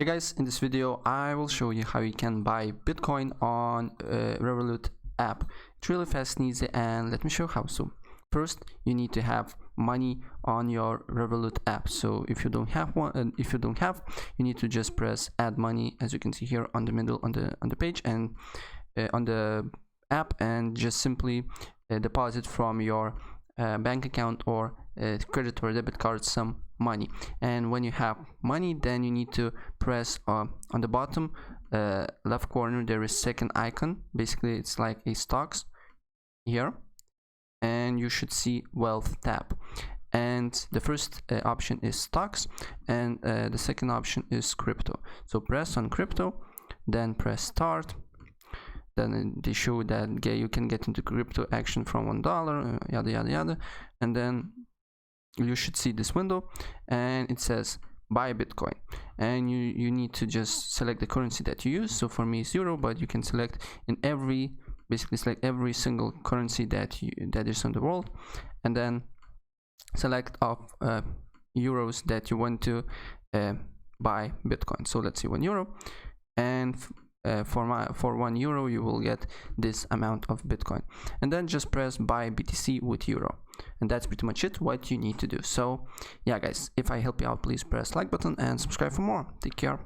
Hey guys, in this video I will show you how you can buy Bitcoin on Revolut app. It's really fast and easy, and let me show how. So first you need to have money on your Revolut app. So if you don't have one, you need to just press add money, as you can see here on the middle on the page and on the app, and just simply deposit from your bank account or credit or debit card some money. And when you have money, then you need to press on the bottom left corner. There is second icon. Basically it's like a stocks here, and you should see wealth tab, and the first option is stocks, and the second option is crypto. So press on crypto, then press start. Then they show that you can get into crypto action from $1, yada yada yada, and then you should see this window and it says buy Bitcoin, and you need to just select the currency that you use. So for me it's euro, but you can select basically select every single currency that is in the world, and then select of euros that you want to buy Bitcoin. So let's see €1, and for €1 you will get this amount of Bitcoin, and then just press buy BTC with euro, and that's pretty much it what you need to do. So yeah guys, if I help you out, please press like button and subscribe for more. Take care.